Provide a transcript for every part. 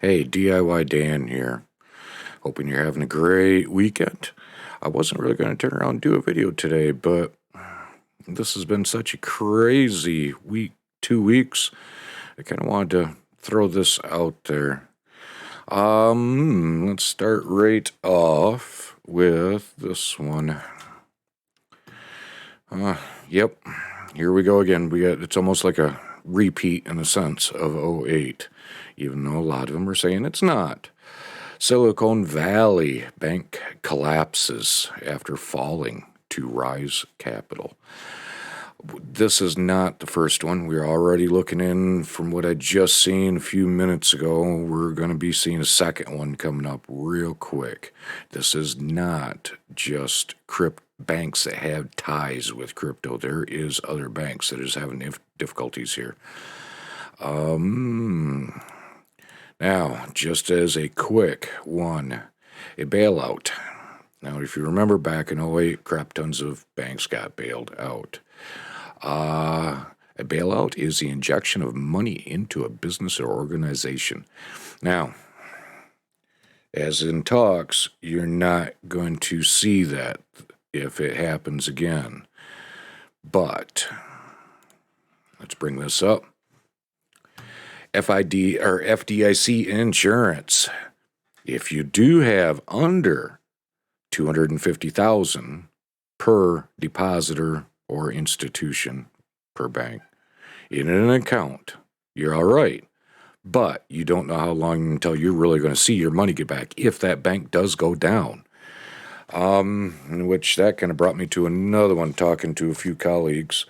Hey, DIY Dan here. Hoping you're having a great weekend. I wasn't really going to turn around and do a video today, but this has been such a crazy week, 2 weeks. I kind of wanted to throw this out there. Let's start right off with this one. Yep, here we go again. It's almost like a repeat in a sense of '08, even though a lot of them are saying it's not. Silicon Valley Bank collapses after falling to rise capital. This is not the first one. We're already looking in, from what I just seen a few minutes ago, we're going to be seeing a second one coming up real quick. This is not just banks that have ties with crypto. There is other banks that is having difficulties here. Now, just as a quick one, a bailout. Now, if you remember back in '08, crap tons of banks got bailed out. A bailout is the injection of money into a business or organization. Now, as in talks, you're not going to see that if it happens again. But let's bring this up. FDIC insurance. If you do have under $250,000 per depositor or institution per bank in an account, you're all right. But you don't know how long until you're really going to see your money get back if that bank does go down. In which that kind of brought me to another one, talking to a few colleagues,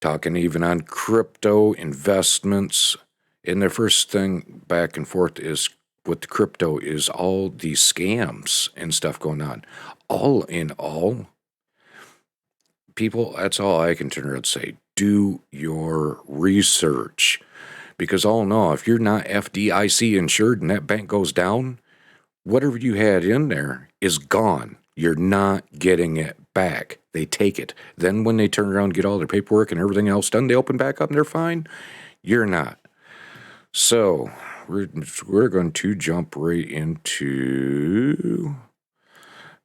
talking even on crypto investments. And their first thing back and forth is with the crypto is all these scams and stuff going on. All in all, people, that's all I can turn around and say. Do your research. Because all in all, if you're not FDIC insured and that bank goes down, whatever you had in there is gone. You're not getting it back. They take it. Then when they turn around and get all their paperwork and everything else done, they open back up and they're fine. You're not. So we're going to jump right into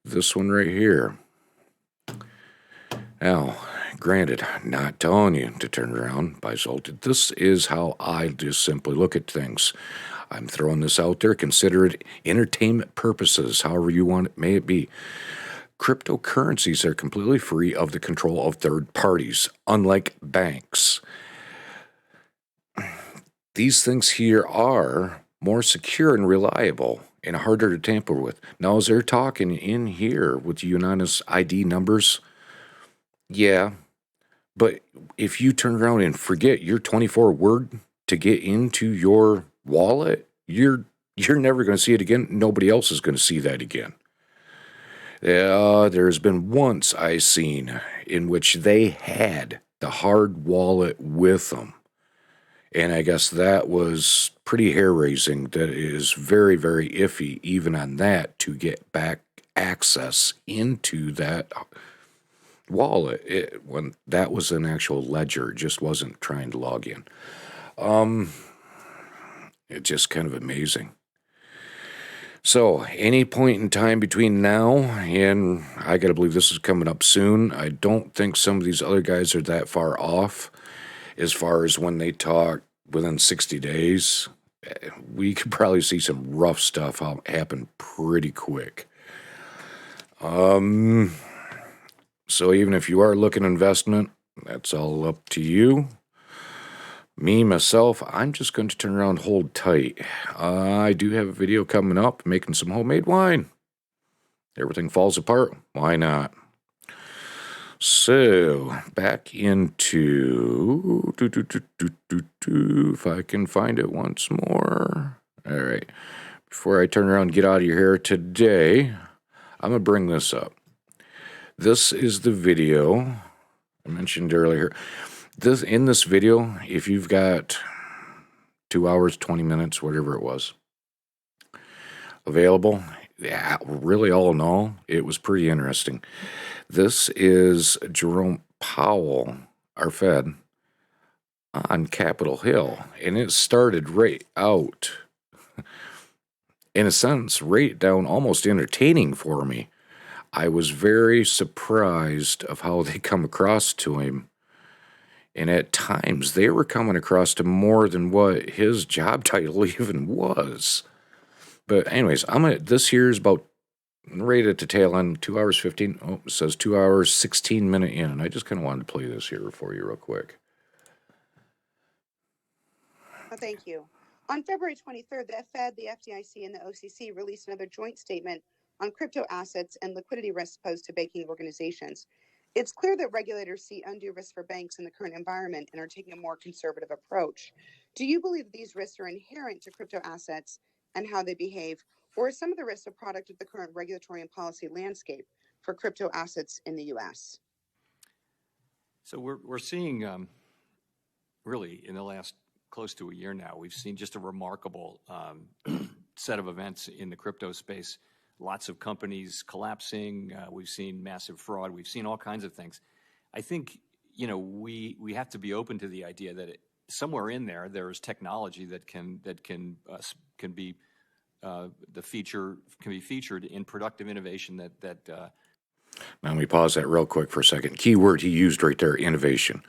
this one right here. Now, granted, not telling you to turn around, buy salted. This is how I just simply look at things. I'm throwing this out there. Consider it entertainment purposes, however you want it, may it be. Cryptocurrencies are completely free of the control of third parties, unlike banks. These things here are more secure and reliable and harder to tamper with. Now, as they're talking in here with unanimous ID numbers, yeah, but if you turn around and forget your 24-word to get into your wallet, you're never going to see it again. Nobody else is going to see that again. There's been once I seen in which they had the hard wallet with them. And I guess that was pretty hair-raising. That is very, very iffy, even on that, to get back access into that wallet. When that was an actual ledger, it just wasn't trying to log in. It's just kind of amazing. So, any point in time between now and I got to believe this is coming up soon, I don't think some of these other guys are that far off as far as when they talk within 60 days. We could probably see some rough stuff happen pretty quick. So, even if you are looking at investment, that's all up to you. Me, myself, I'm just going to turn around and hold tight. I do have a video coming up making some homemade wine. Everything falls apart. Why not? So, back into... if I can find it once more. All right. Before I turn around and get out of your hair today, I'm going to bring this up. This is the video I mentioned earlier. In this video, if you've got 2 hours, 20 minutes, whatever it was, available, yeah, really all in all, it was pretty interesting. This is Jerome Powell, our Fed, on Capitol Hill, and it started right out, in a sense, right down almost entertaining for me. I was very surprised of how they come across to him, and at times they were coming across to more than what his job title even was. But anyways, this year's about right at the tail end, 2 hours 15. Oh, it says 2 hours 16 minute in. I just kind of wanted to play this here for you real quick. Oh, thank you. On February 23rd, the Fed, the FDIC, and the OCC released another joint statement on crypto assets and liquidity risks posed to banking organizations. It's clear that regulators see undue risks for banks in the current environment and are taking a more conservative approach. Do you believe these risks are inherent to crypto assets and how they behave, or is some of the risks a product of the current regulatory and policy landscape for crypto assets in the U.S.? So we're seeing really in the last close to a year now, we've seen just a remarkable set of events in the crypto space. Lots of companies collapsing. We've seen massive fraud. We've seen all kinds of things. I think we have to be open to the idea that somewhere in there is technology that can be featured in productive innovation that. Now let me pause that real quick for a second. Key word he used right there: innovation.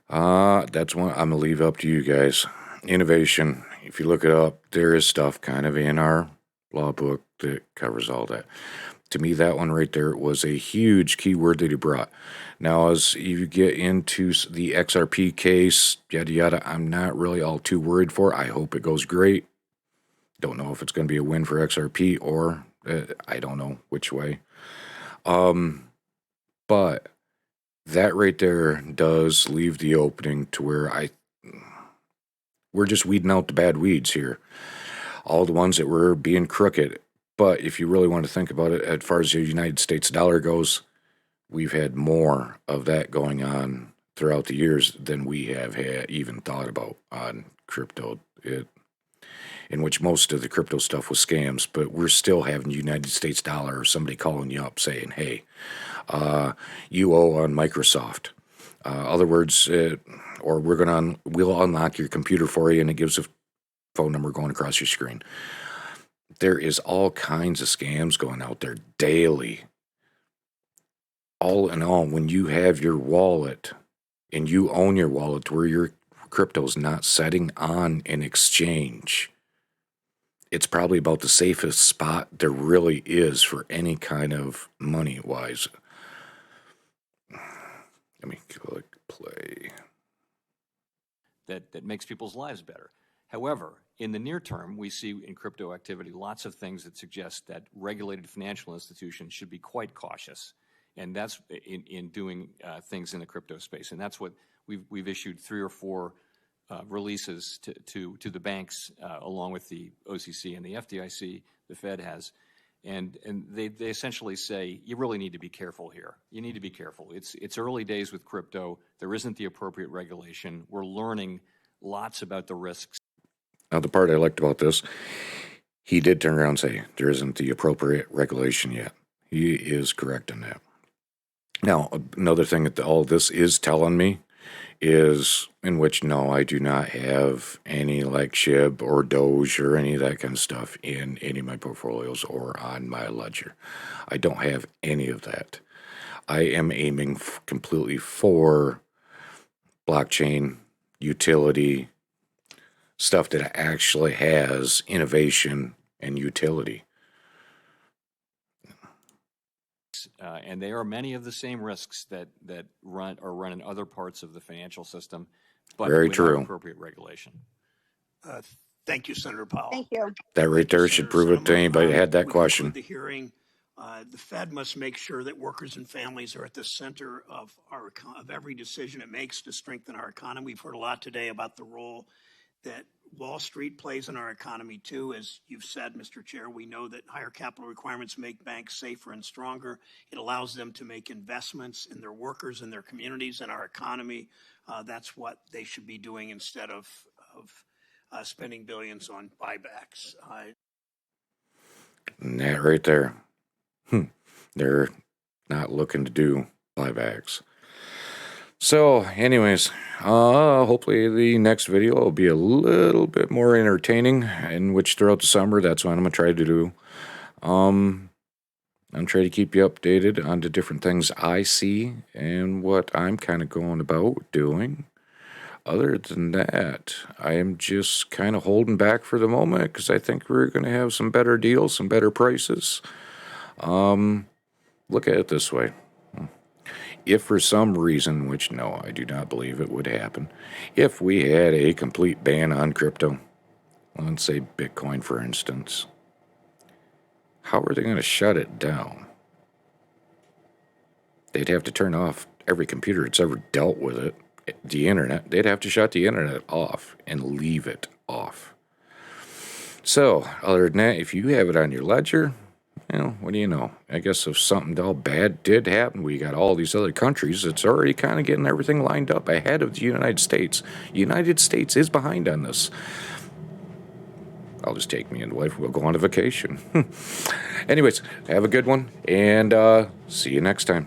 That's one I'm gonna leave up to you guys. Innovation. If you look it up, there is stuff kind of in our law book that covers all that. To me, that one right there was a huge keyword that he brought. Now, as you get into the XRP case, yada yada, I'm not really all too worried for. I hope it goes great. Don't know if it's going to be a win for XRP or I don't know which way. But that right there does leave the opening to where we're just weeding out the bad weeds here. All the ones that were being crooked. But if you really want to think about it, as far as the United States dollar goes, we've had more of that going on throughout the years than we have had even thought about on crypto. In which most of the crypto stuff was scams, but we're still having United States dollar or somebody calling you up saying, hey, you owe on Microsoft. Other words, or we'll unlock your computer for you, and it gives a phone number going across your screen. There is all kinds of scams going out there daily. All in all, when you have your wallet and you own your wallet where your crypto's not setting on an exchange, it's probably about the safest spot there really is for any kind of money-wise. Let me click play. That makes people's lives better. However, in the near term, we see in crypto activity lots of things that suggest that regulated financial institutions should be quite cautious, and that's in doing things in the crypto space. And that's what we've issued 3 or 4 releases to the banks, along with the OCC and the FDIC. The Fed has, and they essentially say you really need to be careful here. You need to be careful. It's early days with crypto. There isn't the appropriate regulation. We're learning lots about the risks. Now, the part I liked about this, he did turn around and say there isn't the appropriate regulation yet. He is correct in that. Now, another thing that all this is telling me is in which, no, I do not have any like SHIB or Doge or any of that kind of stuff in any of my portfolios or on my ledger. I don't have any of that. I am aiming completely for blockchain, utility, stuff that actually has innovation and utility. And there are many of the same risks that run in other parts of the financial system, but Very without true. appropriate regulation. Thank you, Senator Powell. Thank you. That right there should prove it to anybody that had that question. The hearing, the Fed must make sure that workers and families are at the center of every decision it makes to strengthen our economy. We've heard a lot today about the role that Wall Street plays in our economy too. As you've said, Mr. Chair, we know that higher capital requirements make banks safer and stronger. It allows them to make investments in their workers and their communities and our economy. That's what they should be doing instead of spending billions on buybacks. And that right there, they're not looking to do buybacks. So, anyways, hopefully the next video will be a little bit more entertaining, in which throughout the summer, that's what I'm going to try to do. I'm trying to keep you updated on the different things I see and what I'm kind of going about doing. Other than that, I am just kind of holding back for the moment because I think we're going to have some better deals, some better prices. Look at it this way. If for some reason, which no, I do not believe it would happen, if we had a complete ban on crypto, let's say Bitcoin for instance, how are they going to shut it down? They'd have to turn off every computer that's ever dealt with it, the internet. They'd have to shut the internet off and leave it off. So, other than that, if you have it on your ledger, what do you know? I guess if something all bad did happen, we got all these other countries that's already kind of getting everything lined up ahead of the United States. United States is behind on this. I'll just take me and wife. We'll go on a vacation. Anyways, have a good one, and see you next time.